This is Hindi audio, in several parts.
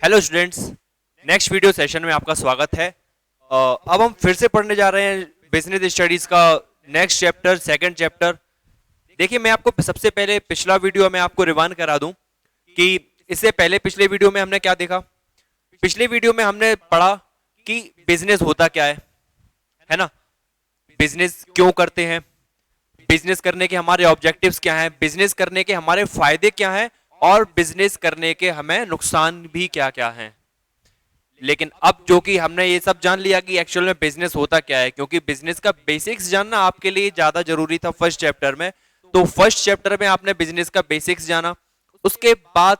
Hello students, next video session में आपका स्वागत है। अब हम फिर से पढ़ने जा रहे हैं बिजनेस स्टडीज का नेक्स्ट चैप्टर, सेकंड चैप्टर। देखिए, मैं आपको सबसे पहले पिछला वीडियो में आपको रिवाइंड करा दूं कि इससे पहले पिछले वीडियो में हमने क्या देखा। पिछले वीडियो में हमने पढ़ा कि बिजनेस होता क्या है ना। बिजनेस क्यों करते हैं, बिजनेस करने के हमारे ऑब्जेक्टिव्स क्या हैं, बिजनेस करने के हमारे फायदे क्या हैं और बिजनेस करने के हमें नुकसान भी क्या क्या हैं। लेकिन अब जो कि हमने ये सब जान लिया कि एक्चुअल में बिजनेस होता क्या है, क्योंकि बिजनेस का बेसिक्स जानना आपके लिए ज्यादा जरूरी था फर्स्ट चैप्टर में। तो फर्स्ट चैप्टर में आपने बिजनेस का बेसिक्स जाना। उसके बाद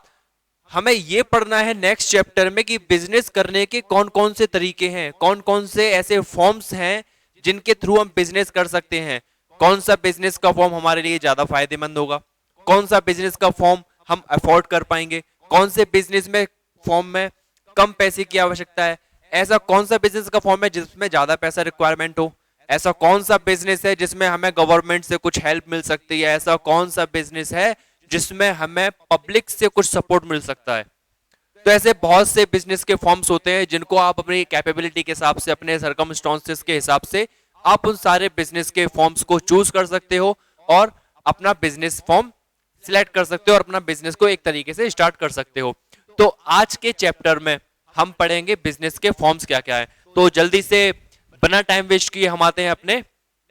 हमें ये पढ़ना है नेक्स्ट चैप्टर में कि बिजनेस करने के कौन कौन से तरीके हैं, कौन कौन से ऐसे फॉर्म्स हैं जिनके थ्रू हम बिजनेस कर सकते हैं, कौन सा बिजनेस का फॉर्म हमारे लिए ज्यादा फायदेमंद होगा, कौन सा बिजनेस का फॉर्म हम अफोर्ड कर पाएंगे, कौन से बिजनेस में फॉर्म में कम पैसे की आवश्यकता है, ऐसा कौन सा बिजनेस का फॉर्म है जिसमें ज्यादा पैसा रिक्वायरमेंट हो, ऐसा कौन सा बिजनेस है जिसमें हमें गवर्नमेंट से कुछ हेल्प मिल सकती है, ऐसा कौन सा बिजनेस है जिसमें हमें पब्लिक से कुछ सपोर्ट मिल सकता है। तो ऐसे बहुत से बिजनेस के फॉर्म्स होते हैं जिनको आप अपनी कैपेबिलिटी के हिसाब से, अपने सरकमस्टांसेस के हिसाब से आप उन सारे बिजनेस के फॉर्म्स को चूज कर सकते हो और अपना बिजनेस फॉर्म सिलेक्ट कर सकते हो और अपना बिजनेस को एक तरीके से स्टार्ट कर सकते हो। तो आज के चैप्टर में हम पढ़ेंगे बिजनेस के फॉर्म्स क्या क्या है। तो जल्दी से बिना टाइम वेस्ट किए हम आते हैं अपने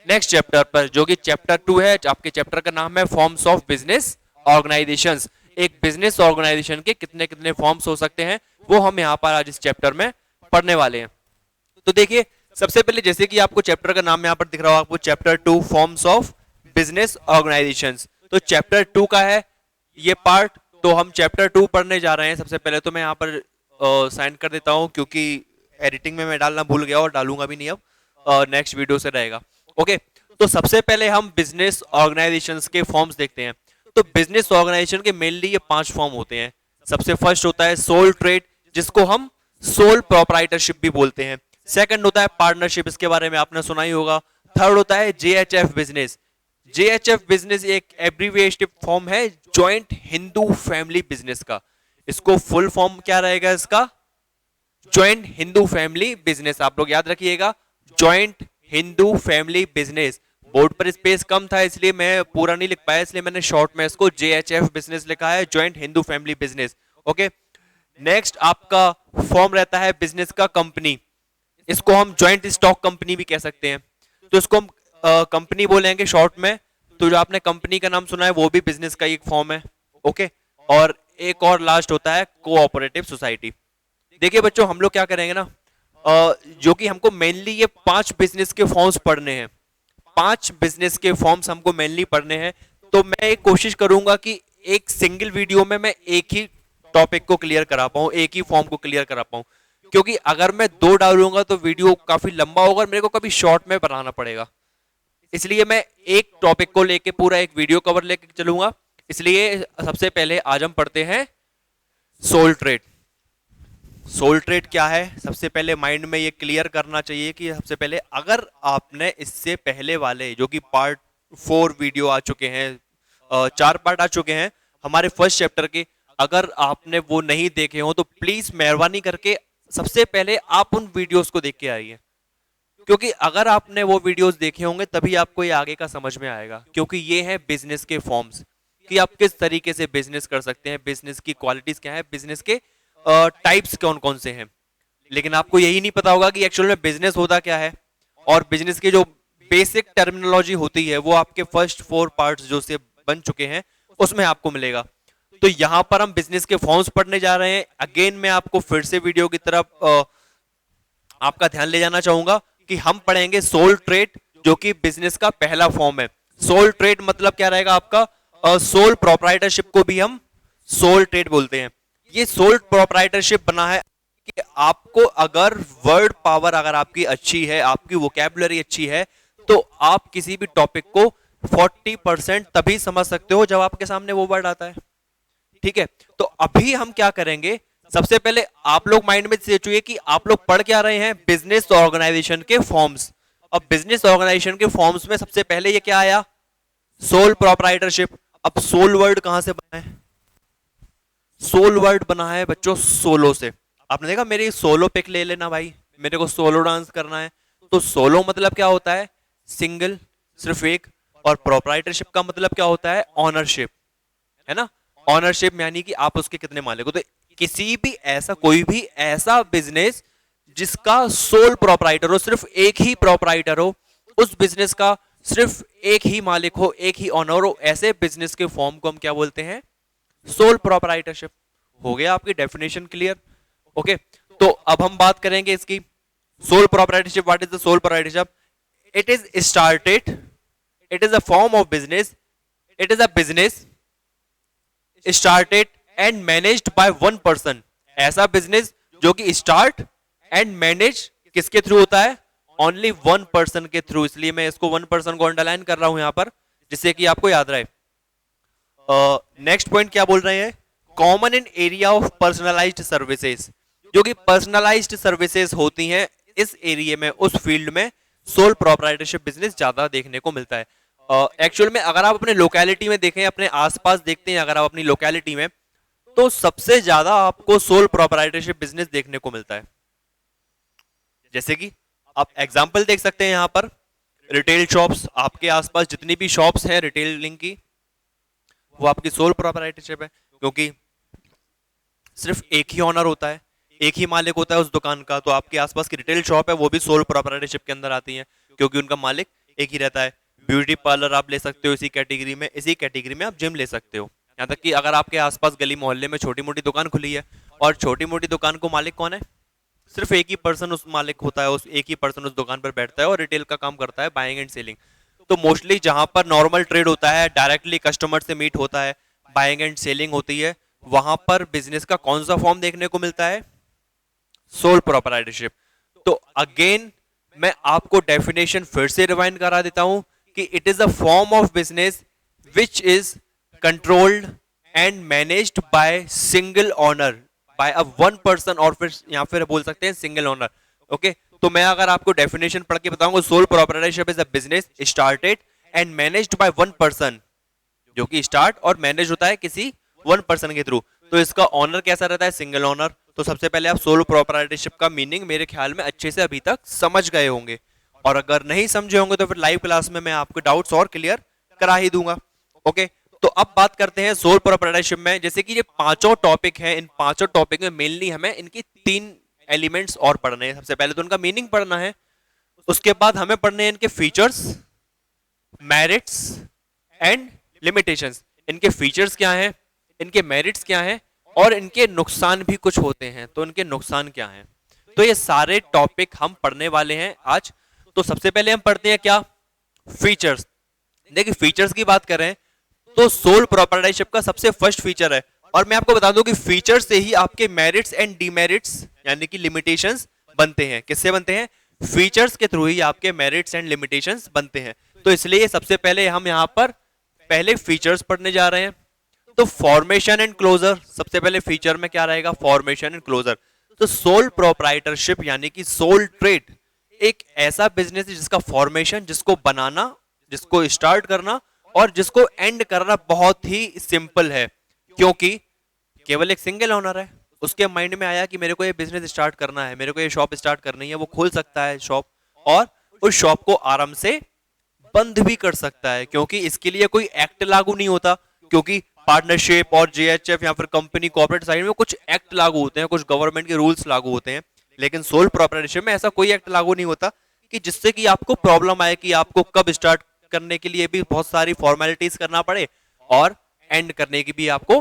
नेक्स्ट चैप्टर पर, जो कि चैप्टर 2 है। आपके चैप्टर का नाम है फॉर्म्स ऑफ बिजनेस ऑर्गेनाइजेशंस। एक बिजनेस ऑर्गेनाइजेशन के कितने कितने फॉर्म्स हो सकते हैं वो हम यहाँ पर आज इस चैप्टर में पढ़ने वाले हैं। तो देखिए, सबसे पहले जैसे कि आपको चैप्टर का नाम यहाँ पर दिख रहा हो, आपको chapter 2 forms of business organisations. तो चैप्टर 2 का है ये पार्ट। तो हम चैप्टर 2 पढ़ने जा रहे हैं। सबसे पहले तो मैं यहाँ पर साइन कर देता हूँ क्योंकि एडिटिंग में मैं डालना भूल गया और डालूंगा भी नहीं, अब नेक्स्ट वीडियो से रहेगा। ओके, तो सबसे पहले हम बिजनेस ऑर्गेनाइजेशंस के फॉर्म्स देखते हैं। तो बिजनेस ऑर्गेनाइजेशन के मेनली ये 5 फॉर्म होते हैं। सबसे फर्स्ट होता है सोल ट्रेड, जिसको हम सोल प्रोप्राइटरशिप भी बोलते हैं। सेकंड होता है पार्टनरशिप, इसके बारे में आपने सुना ही होगा। थर्ड होता है जेएचएफ बिजनेस। जेएचएफ बिजनेस एक एब्रीविएटेड फॉर्म है जॉइंट हिंदू फैमिली बिजनेस का। इसको फुल फॉर्म क्या रहेगा इसका? Joint Hindu family business. आप लोग याद रखिएगा, joint Hindu family business. Board पर स्पेस कम था इसलिए मैं पूरा नहीं लिख पाया, इसलिए मैंने शॉर्ट में इसको जेएचएफ बिजनेस लिखा है, joint Hindu family business. Okay, next आपका फॉर्म रहता है बिजनेस का कंपनी। इसको हम जॉइंट स्टॉक कंपनी भी कह सकते हैं। तो इसको हम कंपनी बोलेंगे शॉर्ट में। तो जो आपने कंपनी का नाम सुना है वो भी बिजनेस का एक फॉर्म है। ओके, और एक और लास्ट होता है कोऑपरेटिव सोसाइटी। देखिए बच्चों, हम लोग क्या करेंगे ना, जो कि हमको मेनली ये 5 बिजनेस के फॉर्म्स पढ़ने हैं। 5 बिजनेस के फॉर्म्स हमको मेनली पढ़ने हैं। तो मैं एक कोशिश करूंगा कि एक सिंगल वीडियो में मैं एक ही टॉपिक को क्लियर करा पाऊं, एक ही फॉर्म को क्लियर करा पाऊं। क्योंकि अगर मैं 2 डालूंगा तो वीडियो काफी लंबा होगा और मेरे को कभी शॉर्ट में बनाना पड़ेगा। इसलिए मैं एक टॉपिक को लेके पूरा एक वीडियो कवर लेके चलूंगा। इसलिए सबसे पहले आज हम पढ़ते हैं सोल ट्रेड। सोल ट्रेड क्या है, सबसे पहले माइंड में ये क्लियर करना चाहिए कि सबसे पहले अगर आपने इससे पहले वाले जो कि पार्ट 4 वीडियो आ चुके हैं, 4 पार्ट आ चुके हैं हमारे फर्स्ट चैप्टर के, अगर आपने वो नहीं देखे हो तो प्लीज मेहरबानी करके सबसे पहले आप उन वीडियोस को देख के आइए। क्योंकि अगर आपने वो वीडियोस देखे होंगे तभी आपको ये आगे का समझ में आएगा। क्योंकि ये है बिजनेस के फॉर्म्स कि आप किस तरीके से बिजनेस कर सकते हैं, बिजनेस की क्वालिटीज क्या है, बिजनेस के टाइप्स कौन कौन से हैं। लेकिन आपको यही नहीं पता होगा कि एक्चुअल में बिजनेस होता क्या है, और बिजनेस की जो बेसिक टर्मिनोलॉजी होती है वो आपके फर्स्ट 4 पार्ट्स जो से बन चुके हैं उसमें आपको मिलेगा। तो यहां पर हम बिजनेस के फॉर्म्स पढ़ने जा रहे हैं। अगेन मैं आपको फिर से वीडियो की तरफ आपका ध्यान ले जाना चाहूंगा कि हम पढ़ेंगे सोल ट्रेड, जो कि बिजनेस का पहला फॉर्म है। सोल ट्रेड मतलब क्या रहेगा आपका? सोल प्रोप्राइटरशिप को भी हम सोल ट्रेड बोलते हैं। ये सोल प्रोप्राइटरशिप बना है कि आपको अगर वर्ड पावर अगर आपकी अच्छी है, आपकी वोकैबुलरी अच्छी है, तो आप किसी भी टॉपिक को 40% तभी समझ सकते हो जब आपके सामने वो वर्ड आता है। ठीक है, तो अभी हम क्या करेंगे, सबसे पहले आप लोग माइंड में सोचिए कि आप लोग पढ़ क्या रहे हैं, बिजनेस ऑर्गेनाइजेशन के फॉर्म्स। अब बिजनेस ऑर्गेनाइजेशन के फॉर्म्स में सबसे पहले ये क्या आया? Sole proprietorship. अब सोल वर्ड कहां से बना है? सोल वर्ड बना है बच्चों सोलो से। आपने देखा मेरी सोलो पिक ले लेना भाई, मेरे को सोलो डांस करना है, तो सोलो मतलब क्या होता है, सिंगल, सिर्फ एक। और प्रोप्राइटरशिप का मतलब क्या होता है, ऑनरशिप, है ना। ऑनरशिप यानी कि आप उसके कितने मालिक हो। तो किसी भी ऐसा, कोई भी ऐसा बिजनेस जिसका सोल प्रोप्राइटर हो, सिर्फ एक ही प्रोप्राइटर हो, उस बिजनेस का सिर्फ एक ही मालिक हो, एक ही ऑनर हो, ऐसे बिजनेस के फॉर्म को हम क्या बोलते हैं, सोल प्रोप्राइटरशिप। हो गया आपकी डेफिनेशन क्लियर। ओके, तो अब हम बात करेंगे इसकी sole proprietorship. What is the sole proprietorship? It is started, it is a form of business, it is a business started and managed by one person. ऐसा बिजनेस जो कि स्टार्ट एंड मैनेज किसके थ्रू होता है, ओनली वन पर्सन के थ्रू। इसलिए मैं इसको वन पर्सन को अंडरलाइन कर रहा हूं यहां पर, जिससे कि आपको याद रहे। नेक्स्ट पॉइंट क्या बोल रहे हैं, common in area of personalised services. जो कि पर्सनलाइज्ड सर्विसेज होती हैं, इस एरिया में, उस फील्ड में सोल प्रोप्राइटरशिप बिजनेस ज्यादा देखने को मिलता है। एक्चुअल में अगर आप अपने लोकेलिटी में देखें, अपने आसपास देखते हैं अगर आप अपनी लोकेलिटी में, तो सबसे ज्यादा आपको सोल प्रोप्राइटरशिप बिजनेस देखने को मिलता है। जैसे कि आप एग्जांपल देख सकते हैं यहां पर, रिटेल शॉप्स, आपके आसपास जितनी भी शॉप्स हैं रिटेलिंग की, वो आपकी सोल प्रोप्राइटरशिप है, क्योंकि सिर्फ एक ही ऑनर होता है, एक ही मालिक होता है उस दुकान का। तो आपके आसपास की रिटेल शॉप है वो भी सोल प्रोप्राइटरशिप के अंदर आती है, क्योंकि उनका मालिक एक ही रहता है। ब्यूटी पार्लर आप ले सकते हो इसी कैटेगरी में, इसी कैटेगरी में आप जिम ले सकते हो। यहाँ तक कि अगर आपके आसपास गली मोहल्ले में छोटी मोटी दुकान खुली है, और छोटी मोटी दुकान को मालिक कौन है, सिर्फ एक ही पर्सन उस मालिक होता है, उस एक ही पर्सन उस दुकान पर बैठता है और रिटेल का काम करता है, बाइंग एंड सेलिंग। तो मोस्टली जहां पर नॉर्मल ट्रेड होता है, डायरेक्टली कस्टमर से मीट होता है, बाइंग एंड सेलिंग होती है, वहां पर बिजनेस का कौन सा फॉर्म देखने को मिलता है, सोल प्रोप्राइटरशिप। तो अगेन मैं आपको डेफिनेशन फिर से रिवाइंड करा देता हूं कि it is a form of business which is controlled and managed by single owner, by a one person, और फिर या फिर बोल सकते हैं सिंगल ऑनर। ओके, तो मैं अगर आपको डेफिनेशन पढ़ के बताऊंगा, sole proprietorship is a business started and managed by one person, जो कि स्टार्ट और मैनेज होता है किसी वन पर्सन के थ्रू। तो इसका ऑनर कैसा रहता है, सिंगल ऑनर। तो सबसे पहले आप सोलो प्रोप्राइटरशिप का मीनिंग मेरे ख्याल में अच्छे से अभी तक समझ गए होंगे, और अगर नहीं समझे होंगे तो फिर लाइव क्लास में मैं आपके डाउट्स और क्लियर करा ही दूंगा। ओके, तो अब बात करते हैं सोल प्रोप्राइटरशिप में। जैसे कि ये पांचों टॉपिक हैं, इन पांचों टॉपिक में मेनली हमें इनकी तीन एलिमेंट्स और पढ़ने हैं। सबसे पहले तो उनका मीनिंग पढ़ना है, उसके बाद हमें पढ़ने हैं इनके फीचर्स, मेरिट्स एंड लिमिटेशंस। इनके फीचर्स क्या हैं, इनके मेरिट्स क्या हैं, और इनके नुकसान भी कुछ होते हैं, तो इनके नुकसान क्या हैं। तो ये सारे टॉपिक हम पढ़ने वाले हैं आज। तो सबसे पहले हम पढ़ते हैं क्या, फीचर्स। देखिए फीचर्स की बात करें तो सोल प्रोप्राइटरशिप का सबसे फर्स्ट फीचर है, और मैं आपको बता दूं कि फीचर से ही आपके मेरिट्स एंड डीमेरिट्स यानी कि लिमिटेशंस बनते हैं। किससे बनते हैं, फीचर्स के थ्रू ही आपके मेरिट्स एंड लिमिटेशंस बनते हैं। तो इसलिए सबसे पहले हम यहां पर पहले फीचर्स पढ़ने जा रहे हैं। तो फॉर्मेशन एंड क्लोजर, सबसे पहले फीचर में क्या रहेगा, फॉर्मेशन एंड क्लोजर। तो सोल प्रोप्राइटरशिप यानी कि सोल ट्रेड एक ऐसा बिजनेस है जिसका फॉर्मेशन, जिसको बनाना, जिसको स्टार्ट करना और जिसको एंड करना बहुत ही सिंपल है, क्योंकि केवल एक सिंगल ओनर है। उसके माइंड में आया कि मेरे को ये बिजनेस स्टार्ट करना है, मेरे को ये शॉप स्टार्ट करनी है, वो खोल सकता है शॉप, और उस शॉप को आराम से बंद भी कर सकता है, क्योंकि इसके लिए कोई एक्ट लागू नहीं होता। क्योंकि पार्टनरशिप और जेएचएफ या फिर कंपनी कॉर्पोरेट साइड में कुछ एक्ट लागू होते हैं, कुछ गवर्नमेंट के रूल्स लागू होते हैं, लेकिन सोल प्रोप्राइटरशिप में ऐसा कोई एक्ट लागू नहीं होता कि जिससे कि आपको प्रॉब्लम आए कि आपको कब स्टार्ट करने के लिए भी बहुत सारी फॉर्मेलिटीज करना पड़े, और एंड करने की भी आपको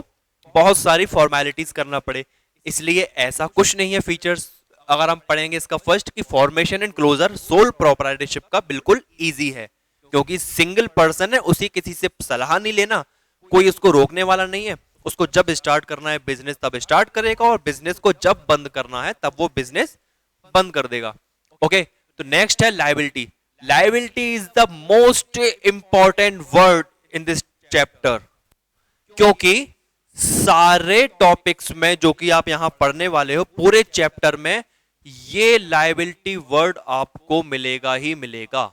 बहुत सारी फॉर्मेलिटीज करना पड़े। इसलिए ऐसा कुछ नहीं है। फीचर्स अगर हम पढ़ेंगे इसका फर्स्ट कि formation and closure sole proprietorship का बिल्कुल इजी है, क्योंकि सिंगल पर्सन है, उसी किसी से सलाह नहीं लेना, कोई उसको रोकने वाला नहीं है। उसको जब स्टार्ट करना है बिजनेस तब स्टार्ट करेगा, और बिजनेस को जब बंद करना है तब वो बिजनेस बंद कर देगा। ओके, तो नेक्स्ट है liability. Liability is the most important word in this chapter, क्योंकि सारे टॉपिक्स में जो कि आप यहां पढ़ने वाले हो, पूरे चैप्टर में ये लायबिलिटी वर्ड आपको मिलेगा ही मिलेगा।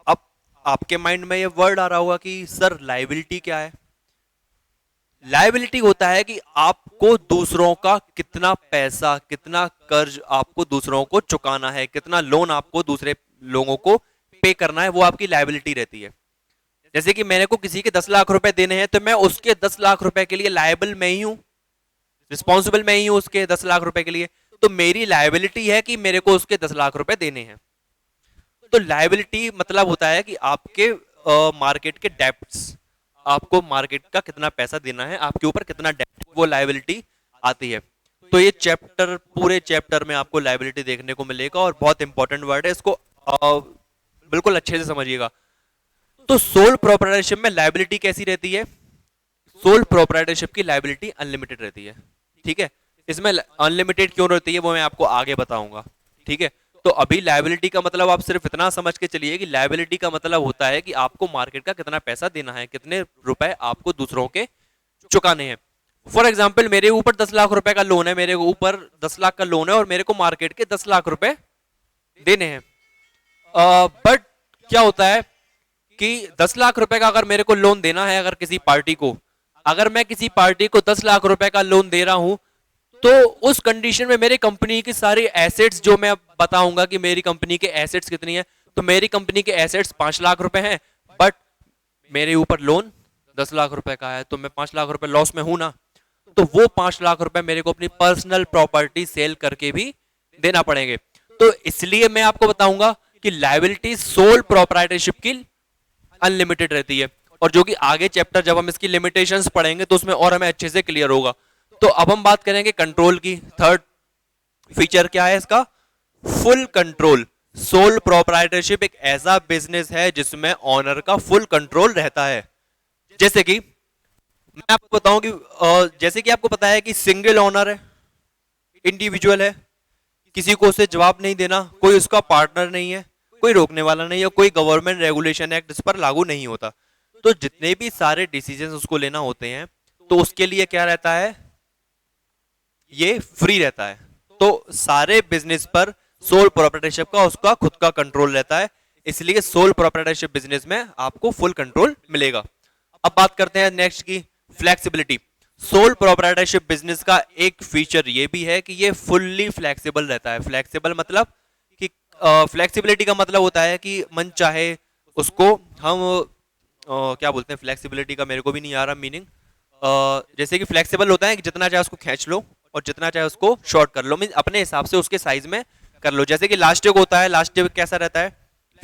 अब आपके माइंड में ये वर्ड आ रहा होगा कि सर लायबिलिटी क्या है। लायबिलिटी होता है कि आपको दूसरों का कितना पैसा, कितना कर्ज आपको दूसरों को चुकाना है, कितना लोन आपको दूसरे लोगों को पे करना है, वो आपकी लायबिलिटी रहती है। जैसे कि मैंने को किसी के 10 लाख रुपए देने हैं, तो मैं उसके 10 लाख रुपए के लिए लायबल मैं ही हूं, रिस्पॉन्सिबल मैं ही हूं उसके 10 लाख रुपए के लिए। तो मेरी लायबिलिटी है कि मेरे को उसके 10 लाख रुपए देने हैं। तो लायबिलिटी मतलब होता है कि आपके मार्केट के डेप्ट्स, आपको मार्केट का कितना पैसा देना है, आपके ऊपर कितना डेप्ट, वो लायबिलिटी आती है। तो ये चैप्टर, पूरे चैप्टर में आपको लायबिलिटी देखने को मिलेगा और बहुत इंपॉर्टेंट वर्ड है, इसको बिल्कुल अच्छे से समझिएगा। तो सोल प्रोप्राइटरशिप में लायबिलिटी कैसी रहती है? सोल प्रोप्राइटरशिप की लायबिलिटी अनलिमिटेड रहती है। ठीक है, इसमें अनलिमिटेड क्यों रहती है वो मैं आपको आगे बताऊंगा। ठीक है, तो अभी लायबिलिटी का मतलब आप सिर्फ इतना समझ के चलिए कि लायबिलिटी का मतलब होता है कि आपको मार्केट का कितना पैसा देना है, कितने रुपए आपको दूसरों के चुकाने हैं। फॉर एग्जाम्पल, मेरे ऊपर 10 लाख रुपए का लोन है, मेरे ऊपर 10 लाख का लोन है और मेरे को मार्केट के 10 लाख रुपए देने हैं। बट क्या होता है कि 10 लाख रुपए का अगर मेरे को लोन देना है, अगर किसी पार्टी को, अगर मैं किसी पार्टी को 10 लाख रुपए का लोन दे रहा हूं, तो उस कंडीशन में मेरी कंपनी की सारी एसेट्स, जो मैं बताऊंगा कि मेरी कंपनी के एसेट्स कितनी है, तो मेरी कंपनी के एसेट्स 5 लाख रुपए हैं, बट मेरे ऊपर लोन 10 लाख रुपए का है, तो मैं 5 लाख रुपए लॉस में हूं ना। तो वो 5 लाख रुपए मेरे को अपनी पर्सनल प्रॉपर्टी सेल करके भी देना पड़ेंगे। तो इसलिए मैं आपको बताऊंगा कि लायबिलिटी सोल प्रोप्राइटरशिप की अनलिमिटेड रहती है, और जो कि आगे चैप्टर जब हम इसकी लिमिटेशंस पढ़ेंगे तो उसमें और हमें अच्छे से क्लियर होगा। तो अब हम बात करेंगे कंट्रोल की। थर्ड फीचर क्या है इसका? Full control. सोल प्रोप्राइटरशिप एक ऐसा बिजनेस है जिसमें ऑनर का फुल कंट्रोल रहता है। जैसे कि मैं आपको बताऊं कि जैसे कि आपको पता है कि सिंगल ऑनर है, इंडिविजुअल है, किसी को उसे जवाब नहीं देना, कोई उसका पार्टनर नहीं है, कोई रोकने वाला नहीं है, कोई गवर्नमेंट रेगुलेशन एक्ट इस पर लागू नहीं होता। तो जितने भी सारे डिसीजन उसको लेना होते हैं, तो उसके लिए क्या रहता है? ये फ्री रहता है। तो सारे बिजनेस पर सोल प्रोप्राइटरशिप का उसका खुद का कंट्रोल रहता है, इसलिए सोल प्रोप्राइटरशिप बिजनेस में आपको फुल कंट्रोल मिलेगा। अब बात करते हैं नेक्स्ट की, फ्लेक्सिबिलिटी। सोल प्रोप्राइटरशिप बिजनेस का एक फीचर ये भी है कि ये फुल्ली फ्लेक्सिबल रहता है। फ्लेक्सिबल मतलब कि फ्लेक्सिबिलिटी का मतलब होता है कि मन चाहे उसको हम क्या बोलते हैं, फ्लेक्सिबिलिटी का मेरे को भी नहीं आ रहा मीनिंग। जैसे कि फ्लेक्सिबल होता है कि जितना चाहे उसको खींच लो और जितना चाहे उसको शॉर्ट कर लो, मीन अपने हिसाब से उसके साइज में कर लो। जैसे कि लास्टिक होता है, लास्टिक कैसा रहता है?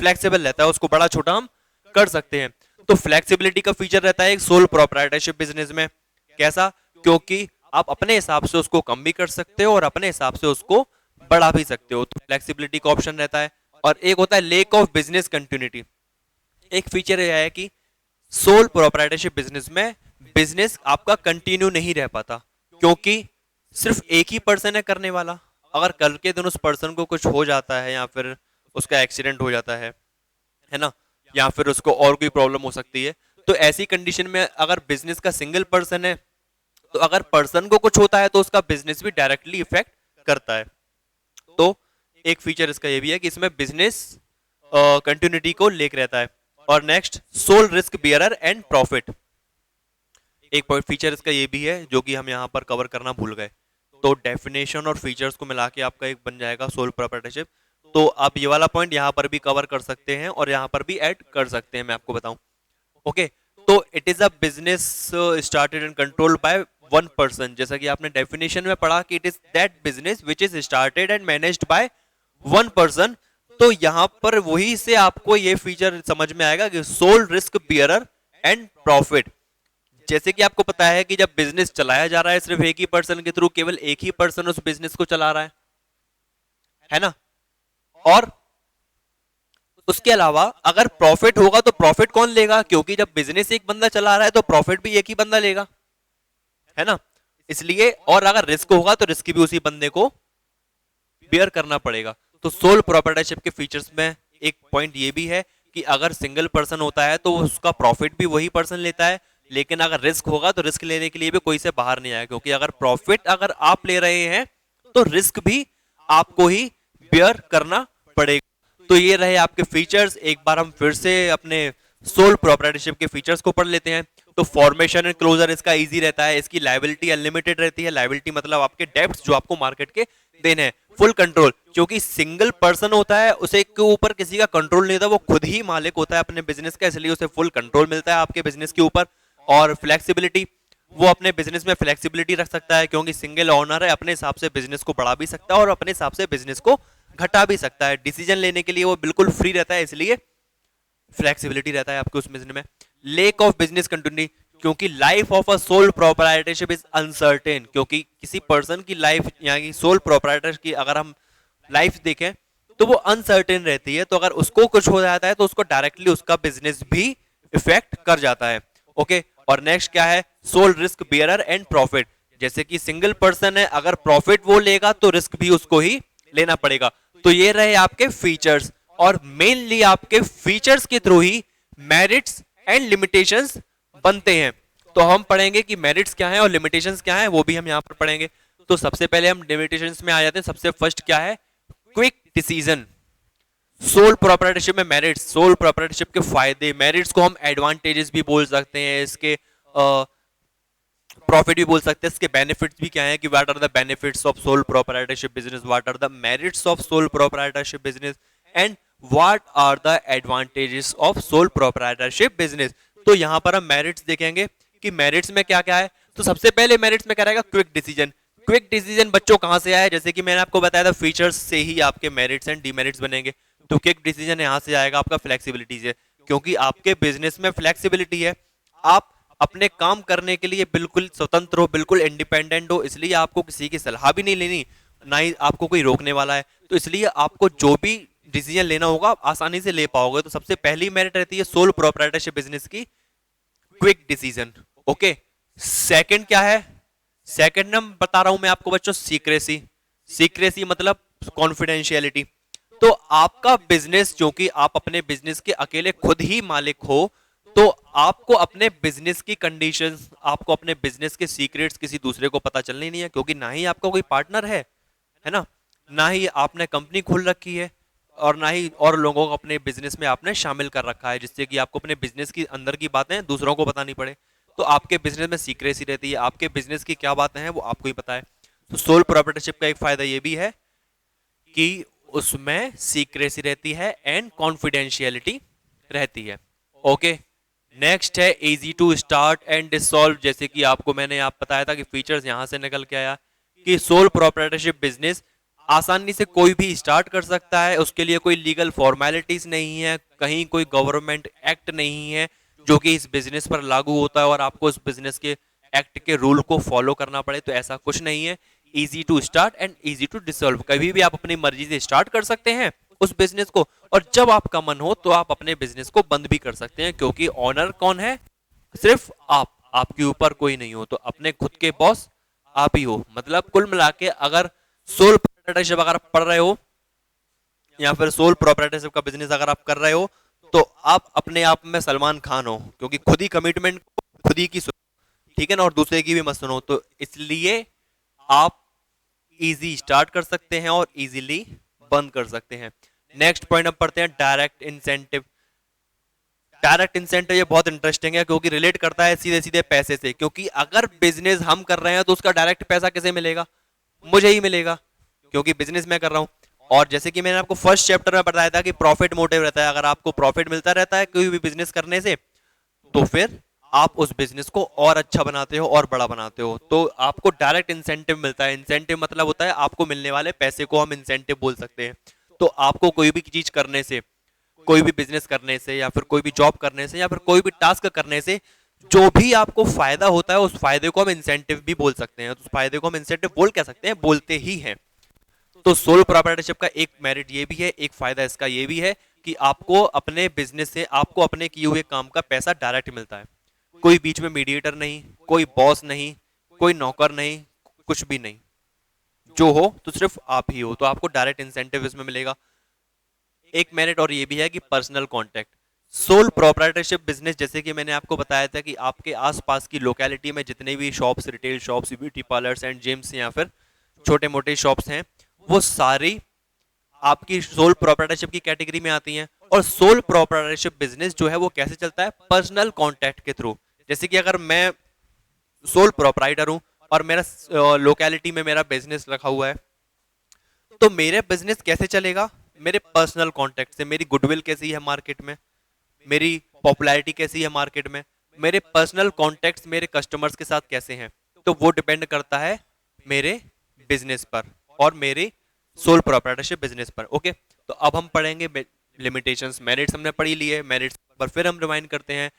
फ्लेक्सिबल रहता है, उसको बड़ा छोटा हम कर सकते हैं। तो फ्लेक्सिबिलिटी का फीचर रहता है एक सोल प्रोप्राइटरशिप बिजनेस में। कैसा? क्योंकि आप अपने हिसाब से उसको कम भी कर सकते हो और अपने हिसाब से उसको बढ़ा भी सकते हो, तो फ्लेक्सिबिलिटी का ऑप्शन रहता है। और एक होता है लेक ऑफ बिजनेस कंटिन्यूटी। एक फीचर यह है कि सोल प्रोप्राइटरशिप बिजनेस में बिजनेस आपका कंटिन्यू नहीं रह पाता, क्योंकि सिर्फ एक ही पर्सन है करने वाला। अगर कल के दिन उस पर्सन को कुछ हो जाता है या फिर उसका एक्सीडेंट हो जाता है ना, या फिर उसको और कोई प्रॉब्लम हो सकती है, तो ऐसी कंडीशन में अगर बिजनेस का सिंगल पर्सन है, तो अगर पर्सन को कुछ होता है तो उसका बिजनेस भी डायरेक्टली इफेक्ट करता है। तो एक फीचर इसका ये भी है कि इसमें बिजनेस कंटिन्यूटी को लेकर रहता है। और next, sole risk bearer and profit. एक पॉइंट फीचर इसका ये भी है जो कि हम यहाँ पर कवर करना भूल गए। तो डेफिनेशन और फीचर्स को मिला के आपका एक बन जाएगा सोल प्रोप्राइटरशिप। तो आप ये वाला पॉइंट यहाँ पर भी कवर कर सकते हैं और यहाँ पर भी ऐड कर सकते हैं, मैं आपको बताऊं। ओके, तो it is a business started and controlled by one person. जैसा कि आपने डेफिनेशन में पढ़ा कि it is that business which is started and managed by one person. तो यहां पर वही से आपको ये फीचर समझ में आएगा कि sole risk bearer and profit. जैसे कि आपको पता है कि जब बिजनेस चलाया जा रहा है सिर्फ एक ही पर्सन के थ्रू, केवल एक ही पर्सन उस बिजनेस को चला रहा है ना। और उसके अलावा अगर प्रॉफिट होगा तो प्रॉफिट कौन लेगा? क्योंकि जब बिजनेस एक बंदा चला रहा है तो प्रॉफिट भी एक ही बंदा लेगा, है ना। इसलिए, और अगर रिस्क होगा तो रिस्क भी उसी बंदे को बियर करना पड़ेगा। तो सोल प्रोप्राइटरशिप के फीचर्स में एक पॉइंट ये भी है कि अगर सिंगल पर्सन होता है तो उसका प्रॉफिट भी वही पर्सन लेता है, लेकिन अगर रिस्क होगा तो रिस्क लेने के लिए भी कोई से बाहर नहीं आएगा, क्योंकि अगर प्रॉफिट अगर आप ले रहे हैं तो रिस्क भी आपको ही बियर करना पड़ेगा। तो ये रहे आपके फीचर्स। एक बार हम फिर से अपने सोल प्रोप्राइटरशिप के फीचर्स को पढ़ लेते हैं। तो फॉर्मेशन एंड क्लोजर इसका इजी रहता है, इसकी लायबिलिटी अनलिमिटेड रहती है। लायबिलिटी मतलब आपके डेब्ट्स जो आपको मार्केट के देने हैं, फुल कंट्रोल, क्योंकि सिंगल पर्सन होता है, उसे के ऊपर किसी का कंट्रोल नहीं होता, वो खुद ही मालिक होता है अपने बिजनेस का, इसलिए उसे फुल कंट्रोल मिलता है आपके बिजनेस के ऊपर। और फ्लेक्सिबिलिटी, वो अपने बिजनेस में फ्लेक्सिबिलिटी रख सकता है, क्योंकि सिंगल ओनर है, अपने हिसाब से बिजनेस को बढ़ा भी सकता है और अपने हिसाब से बिजनेस को घटा भी सकता है। डिसीजन लेने के लिए वो बिल्कुल फ्री रहता है, इसलिए फ्लेक्सिबिलिटी रहता है आपके उस बिजनेस में। लेक ऑफ बिजनेस कंटिन्यूटी, क्योंकि life of a sole proprietorship is uncertain, क्योंकि किसी पर्सन की लाइफ यहाँ की सोल प्रोप्राइटर की अगर हम लाइफ देखें तो वो अनसर्टेन रहती है, तो अगर उसको कुछ हो जाता है तो उसको डायरेक्टली उसका बिजनेस भी इफेक्ट कर जाता है। ओके, और नेक्स्ट क्या है, sole risk bearer and profit, जैसे कि सिंगल पर्सन है, अगर प्रॉफिट वो लेगा तो रिस्क भी उसको ही लेना पड़ेगा। तो ये रहे आपके फीचर्स, और मेनली आपके फीचर्स के through he merits and limitations बनते हैं। तो हम पढ़ेंगे कि मेरिट्स क्या है और लिमिटेशंस क्या है, वो भी हम यहां पर पढ़ेंगे। तो सबसे पहले हम लिमिटेशंस में आ जाते हैं। सबसे फर्स्ट क्या है, क्विक डिसीजन। सोल प्रोप्राइटरशिप में मेरिट्स, सोल प्रोप्राइटरशिप के फायदे, मेरिट्स को हम एडवांटेजेस भी बोल सकते हैं, इसके प्रॉफिट भी बोल सकते हैं, इसके बेनिफिट्स भी क्या है कि what are the benefits of sole proprietorship business, what are the merits of sole proprietorship business and what are the advantages of sole proprietorship business. तो यहां पर हम मेरिट्स देखेंगे कि मेरिट्स में क्या क्या है। तो सबसे पहले मेरिट्स में क्या रहेगा, क्विक डिसीजन। क्विक डिसीजन बच्चों कहां से आया, जैसे कि मैंने आपको बताया था फीचर्स से ही आपके मेरिट्स एंड डीमेरिट्स बनेंगे। तो क्विक डिसीजन यहां से आएगा आपका फ्लेक्सिबिलिटी से, क्योंकि आपके बिजनेस में फ्लेक्सिबिलिटी है, आप अपने काम करने के लिए बिल्कुल स्वतंत्र हो, बिल्कुल इंडिपेंडेंट हो, इसलिए आपको किसी की सलाह भी नहीं लेनी, ना ही आपको कोई रोकने वाला है। तो इसलिए आपको जो भी डिसीजन लेना होगा आप आसानी से ले पाओगे। तो सबसे पहली मेरिट रहती है सोल प्रोप्राइटरशिप बिजनेस की, क्विक डिसीजन। ओके, सेकंड क्या है, सेकंड नंबर बता रहा हूं मैं आपको बच्चों, सीक्रेसी। सीक्रेसी मतलब कॉन्फिडेंशियलिटी। तो आपका बिजनेस, जो कि आप अपने बिजनेस के अकेले खुद ही मालिक हो, तो आपको अपने बिजनेस की कंडीशंस, आपको अपने बिजनेस के सीक्रेट्स किसी दूसरे को पता चलने नहीं है, क्योंकि ना ही आपका कोई पार्टनर है ना, ना ही आपने कंपनी खोल रखी है, और ना ही और लोगों को अपने बिजनेस में आपने शामिल कर रखा है, जिससे कि आपको अपने बिजनेस की अंदर की बातें दूसरों को बतानी पड़े। तो आपके बिजनेस में सीक्रेसी रहती है, आपके बिजनेस की क्या बातें हैं वो आपको ही पता है। तो सोल प्रोप्राइटरशिप का एक फायदा ये भी है कि उसमें सीक्रेसी रहती है एंड कॉन्फिडेंशियलिटी रहती है। ओके, नेक्स्ट है easy to start and dissolve. जैसे कि आपको मैंने आप बताया था कि फीचर्स यहां से निकल के आया कि सोल प्रोप्राइटरशिप बिजनेस आसानी से कोई भी स्टार्ट कर सकता है, उसके लिए कोई लीगल फॉर्मेलिटीज नहीं है, कहीं कोई गवर्नमेंट एक्ट नहीं है जो कि इस बिजनेस पर लागू होता है और आपको उस बिजनेस के एक्ट के रूल को फॉलो करना पड़े, तो ऐसा कुछ नहीं है। Easy to start and easy to dissolve, कभी भी आप अपनी मर्जी से स्टार्ट कर सकते हैं उस बिजनेस को, और जब आपका मन हो तो आप अपने बिजनेस को बंद भी कर सकते हैं, क्योंकि ऑनर कौन है, सिर्फ आप, आपके ऊपर कोई नहीं हो, तो अपने खुद के बॉस आप ही हो। मतलब कुल मिला के अगर सोल प्रोप्राइटरशिप अगर आप पढ़ रहे हो या फिर सोल प्रोप्राइटरशिप का बिजनेस अगर आप कर रहे हो, तो आप अपने आप में सलमान खान हो, क्योंकि खुद ही कमिटमेंट खुद ही की सुनो, ठीक है ना, और दूसरे की भी मत सुनो। तो इसलिए आप इजी स्टार्ट कर सकते हैं और इजीली बंद कर सकते हैं। नेक्स्ट पॉइंट हम पढ़ते हैं, डायरेक्ट इंसेंटिव। डायरेक्ट इंसेंटिव ये बहुत इंटरेस्टिंग है, क्योंकि रिलेट करता है सीधे सीधे पैसे से, क्योंकि अगर बिजनेस हम कर रहे हैं तो उसका डायरेक्ट पैसा किसे मिलेगा, मुझे ही मिलेगा, क्योंकि बिजनेस मैं कर रहा हूं। और जैसे कि मैंने आपको फर्स्ट चैप्टर में बताया था कि प्रॉफिट मोटिव रहता है, अगर आपको प्रॉफिट मिलता रहता है कोई भी बिजनेस करने से, तो फिर आप उस बिजनेस को और अच्छा बनाते हो और बड़ा बनाते हो, तो आपको डायरेक्ट इंसेंटिव मिलता है। इंसेंटिव मतलब होता है आपको मिलने वाले पैसे को हम इंसेंटिव बोल सकते हैं। तो आपको कोई भी चीज करने से, कोई भी बिजनेस करने से, या फिर कोई भी जॉब करने से, या फिर कोई भी टास्क करने से जो भी आपको फायदा होता है, उस फायदे को हम इंसेंटिव भी बोल सकते हैं। तो उस फायदे को हम इंसेंटिव बोल क्या सकते हैं, बोलते ही हैं। तो सोल प्रोप्राइटरशिप का एक मेरिट ये भी है, एक फायदा इसका ये भी है कि आपको अपने बिजनेस से, आपको अपने किए हुए काम का पैसा डायरेक्ट मिलता है, कोई बीच में मीडिएटर नहीं, कोई बॉस नहीं, कोई नौकर नहीं, कुछ भी नहीं, जो हो तो सिर्फ आप ही हो, तो आपको डायरेक्ट इंसेंटिव इसमें मिलेगा। एक मेरिट और ये भी है कि personal contact. Soul proprietorship business, जैसे कि मैंने आपको बताया था कि आपके आसपास की लोकेलिटी में जितने भी shops, retail shops, beauty parlours and gyms या फिर छोटे मोटे शॉप्स हैं, वो सारी आपकी सोल प्रोप्राइटरशिप की कैटेगरी में आती हैं। और सोल प्रोप्राइटरशिप बिजनेस जो है वो कैसे चलता है, पर्सनल कांटेक्ट के थ्रू। जैसे कि अगर मैं सोल प्रोपराइटर हूं और मेरा लोकेलिटी में मेरा बिजनेस रखा हुआ है, तो मेरे बिजनेस कैसे चलेगा? मेरे पर्सनल कॉन्टेक्ट से। मेरी गुडविल कैसी है मार्केट में, मेरी पॉपुलैरिटी कैसी है मार्केट में, मेरे पर्सनल कॉन्टेक्ट्स मेरे कस्टमर्स के साथ कैसे हैं, तो वो डिपेंड करता है मेरे बिजनेस पर और मेरे सोल प्रोप्राइटरशिप बिजनेस पर। ओके, तो अब हम पढ़ेंगे लिमिटेशंस। मेरिट्स हमने पढ़ी ली है, मेरिट्स पर फिर हम रिमाइंड करते हैं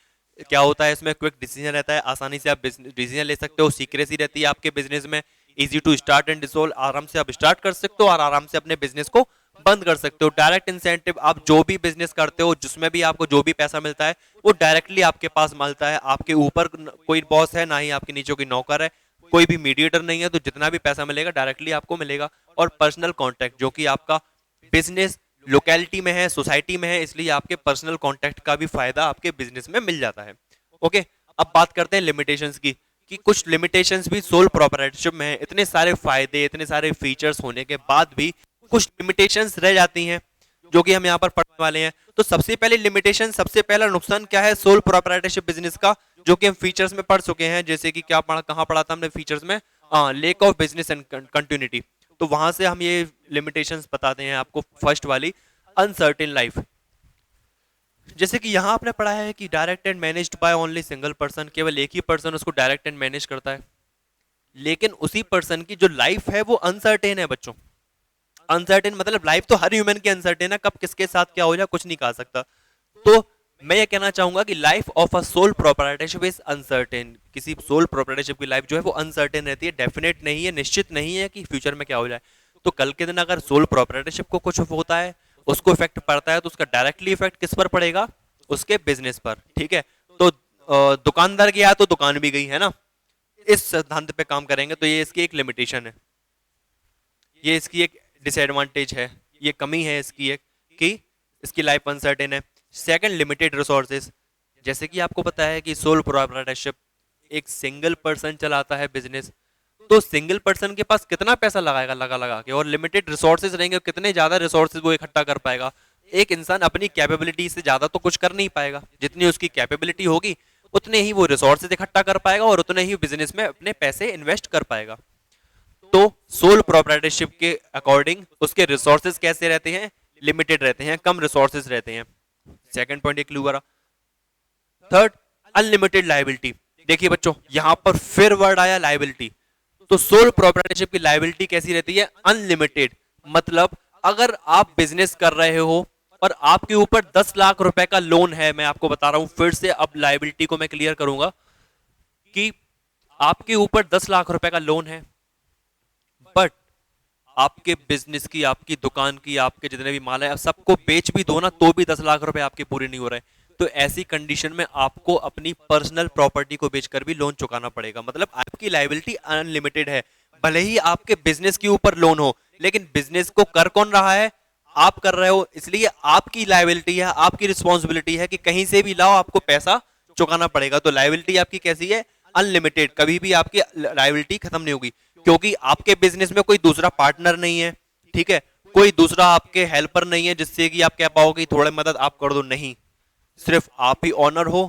क्या होता है इसमें। क्विक डिसीजन रहता है, आसानी से आप डिसीजन ले सकते हो, सीक्रेसी रहती है आपके बिजनेस में, easy to start and dissolve, आराम से आप स्टार्ट कर सकते हो और आराम से अपने बिजनेस को बंद कर सकते हो। डायरेक्ट इंसेंटिव, आप जो भी बिजनेस करते हो जिसमें भी आपको जो भी पैसा मिलता है वो डायरेक्टली आपके पास मिलता है। आपके ऊपर कोई बॉस है, ना ही आपके नीचे कोई नौकर है, कोई भी मीडिएटर नहीं है, तो जितना भी पैसा मिलेगा डायरेक्टली आपको मिलेगा। और पर्सनल कॉन्टैक्ट, जो कि आपका बिजनेस लोकेलिटी में है, सोसाइटी में है, इसलिए आपके पर्सनल कॉन्टैक्ट का भी फायदा आपके बिजनेस में मिल जाता है। ओके, अब बात करते हैं लिमिटेशंस की, कि कुछ लिमिटेशंस भी सोल प्रोप्राइटरशिप में है। इतने सारे फायदे, इतने सारे फीचर्स होने के बाद भी कुछ लिमिटेशंस रह जाती हैं, जो कि हम यहाँ पर पढ़ने वाले हैं। तो सबसे पहले लिमिटेशन, सबसे पहला नुकसान क्या है सोल प्रोप्राइटरशिप बिजनेस का, जो कि हम फीचर्स में पढ़ चुके हैं। जैसे कि क्या पढ़ा, कहाँ पढ़ा था हमने फीचर्स में? Lake of business and continuity. तो वहां से हम ये लिमिटेशंस बताते हैं आपको। फर्स्ट वाली, अनसर्टेन लाइफ। जैसे कि यहां आपने पढ़ा है कि direct and managed by only single person, केवल एक ही पर्सन उसको डायरेक्ट एंड मैनेज करता है, लेकिन उसी पर्सन की जो लाइफ है वो अनसर्टेन है बच्चों। अनसर्टेन मतलब लाइफ तो हर ह्यूमन की अनसर्टेन है, कब किसके साथ क्या हो जाए कुछ नहीं कहा सकता। तो मैं ये कहना चाहूंगा कि life of a sole proprietorship is uncertain. किसी सोल प्रोप्राइटरशिप की लाइफ जो है वो अनसर्टेन रहती है, डेफिनेट नहीं है, निश्चित नहीं है कि फ्यूचर में क्या हो जाए। तो कल के दिन अगर सोल प्रोप्राइटरशिप को कुछ होता है, उसको इफेक्ट पड़ता है, तो उसका डायरेक्टली इफेक्ट किस पर पड़ेगा? उसके बिजनेस पर। ठीक है, तो दुकानदार गया तो दुकान भी गई, है ना। इस सिद्धांत पे काम करेंगे तो ये इसकी एक लिमिटेशन है, ये इसकी एक डिसएडवांटेज है, ये कमी है इसकी एक, कि इसकी लाइफ अनसर्टेन है। Second, limited resources. जैसे कि आपको पता है कि सोल प्रोप्राइटरशिप एक सिंगल पर्सन चलाता है बिजनेस, तो सिंगल पर्सन के पास कितना पैसा लगाएगा लगा लगा के, और लिमिटेड रिसोर्सेज रहेंगे, कितने ज्यादा रिसोर्सेज वो इकट्ठा कर पाएगा। एक इंसान अपनी कैपेबिलिटी से ज्यादा तो कुछ कर नहीं पाएगा, जितनी उसकी कैपेबिलिटी होगी उतने ही वो रिसोर्सेज इकट्ठा कर पाएगा और उतने ही बिजनेस में अपने पैसे इन्वेस्ट कर पाएगा। तो सोल प्रोप्राइटरशिप के अकॉर्डिंग उसके रिसोर्सेज कैसे रहते हैं? लिमिटेड रहते हैं, कम रिसोर्सेज रहते हैं। सेकंड पॉइंट एक क्लू रहा। Third, unlimited liability. देखिए बच्चों, यहां पर फिर वर्ड आया लायबिलिटी। तो सोल प्रोप्राइटरशिप की लायबिलिटी कैसी रहती है? अनलिमिटेड। मतलब अगर आप बिजनेस कर रहे हो और आपके ऊपर 10 लाख रुपए का लोन है, मैं आपको बता रहा हूं फिर से, अब लायबिलिटी को मैं क्लियर करूंगा, कि आपके ऊपर 10 लाख रुपए का लोन है, बट आपके बिजनेस की, आपकी दुकान की, आपके जितने भी माल है सबको बेच भी दो ना, तो भी 10 लाख रुपए आपके पूरे नहीं हो रहे। तो ऐसी कंडीशन में आपको अपनी पर्सनल प्रॉपर्टी को बेचकर भी लोन चुकाना पड़ेगा। मतलब आपकी लायबिलिटी अनलिमिटेड है, भले ही आपके बिजनेस के ऊपर लोन हो, लेकिन बिजनेस को कर कौन रहा है? आप कर रहे हो, इसलिए आपकी लायबिलिटी है, आपकी रिस्पॉन्सिबिलिटी है कि कहीं से भी लाओ आपको पैसा चुकाना पड़ेगा। तो लायबिलिटी आपकी कैसी है? अनलिमिटेड। कभी भी आपकी लायबिलिटी खत्म नहीं होगी, क्योंकि आपके बिजनेस में कोई दूसरा पार्टनर नहीं है, ठीक है, कोई दूसरा आपके हेल्पर नहीं है जिससे कि आप कह पाओ कि थोड़ी मदद आप कर दो, नहीं। सिर्फ आप ही ऑनर हो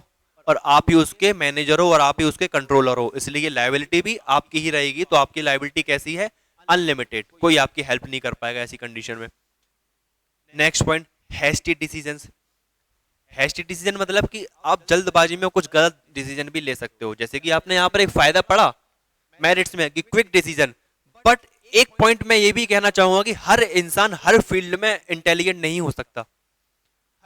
और आप ही उसके मैनेजर हो और आप ही उसके कंट्रोलर हो, इसलिए लायबिलिटी भी आपकी ही रहेगी। तो आपकी लायबिलिटी कैसी है? अनलिमिटेड, कोई आपकी हेल्प नहीं कर पाएगा ऐसी कंडीशन में। Next point, hasty decisions. Hasty decision मतलब कि आप जल्दबाजी में कुछ गलत डिसीजन भी ले सकते हो। जैसे कि आपने यहाँ पर एक फायदा पढ़ा मेरिट्स में कि क्विक डिसीजन, बट एक पॉइंट मैं ये भी कहना चाहूंगा कि हर इंसान हर फील्ड में इंटेलिजेंट नहीं हो सकता,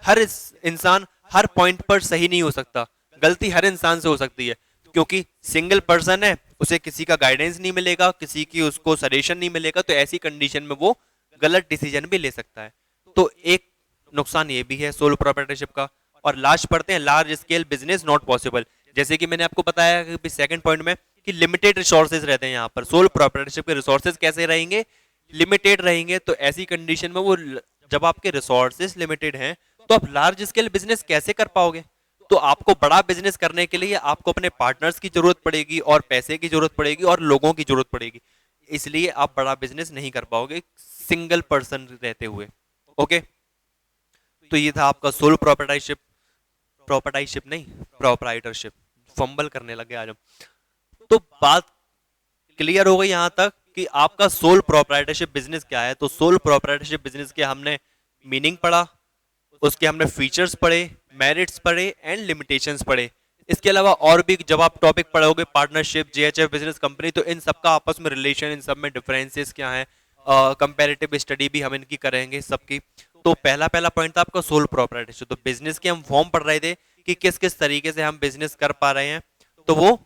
हर इंसान हर पॉइंट पर सही नहीं हो सकता, गलती हर इंसान से हो सकती है, क्योंकि सिंगल पर्सन है, उसे किसी का गाइडेंस नहीं मिलेगा, किसी की उसको सजेशन नहीं मिलेगा, तो ऐसी कंडीशन में वो गलत डिसीजन भी ले सकता है। तो एक नुकसान ये भी है सोलो प्रोप्राइटरशिप का। और लास्ट पढ़ते हैं, large scale business not possible. जैसे कि मैंने आपको बताया कि सेकंड पॉइंट में कि लिमिटेड रिसोर्सेज रहते हैं यहाँ पर। सोलो प्रोप्राइटरशिप के रिसोर्सेज कैसे रहेंगे? लिमिटेड रहेंगे। तो ऐसी कंडीशन में वो, जब आपके रिसोर्सेज लिमिटेड हैं, तो आप लार्ज स्केल बिजनेस कैसे कर पाओगे? तो आपको बड़ा बिजनेस करने के लिए आपको अपने पार्टनर्स की जरूरत पड़ेगी और पैसे की जरूरत पड़ेगी और लोगों की जरूरत पड़ेगी, इसलिए आप बड़ा बिजनेस नहीं कर पाओगे सिंगल पर्सन रहते हुए। ओके, तो ये था आपका सोलो प्रोप्राइटरशिप, नहीं प्रोप्राइटरशिप। फंबल करने लगे आज हम। तो बात क्लियर हो गई यहां तक कि आपका सोल प्रोप्राइटरशिप बिजनेस क्या है। तो सोल प्रोप्राइटरशिप बिजनेस के हमने मीनिंग पढ़ा, उसके हमने फीचर्स पढ़े, मेरिट्स पढ़े एंड लिमिटेशंस पढ़े। इसके अलावा और भी जब आप टॉपिक पढ़ोगे पार्टनरशिप, जेएचएफ बिजनेस कंपनी, तो इन सबका आपस में रिलेशन, इन सब में डिफरेंसेस क्या है, कंपैरेटिव स्टडी भी हम इनकी करेंगे सबकी। तो पहला पहला पॉइंट था आपका सोल प्रोप्राइटरशिप। तो बिजनेस के हम फॉर्म पढ़ रहे थे कि किस किस तरीके से हम बिजनेस कर पा रहे हैं, तो वो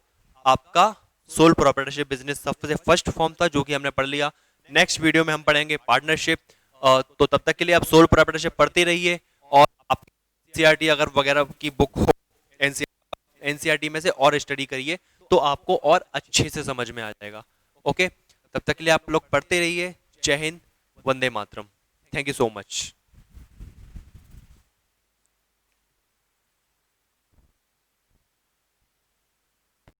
आपका सोल प्रोप्राइटरशिप बिजनेस सबसे फर्स्ट फॉर्म था जो कि हमने पढ़ लिया। नेक्स्ट वीडियो में हम पढ़ेंगे पार्टनरशिप। तो तब तक के लिए आप सोल प्रोप्राइटरशिप पढ़ते रहिए और आप एनसीईआरटी अगर वगैरह की बुक हो, एनसीईआरटी में से और स्टडी करिए तो आपको और अच्छे से समझ में आ जाएगा। ओके, तब तक के लिए आप लोग पढ़ते रहिए। Jai Hind, Vande Mataram. Thank you so much.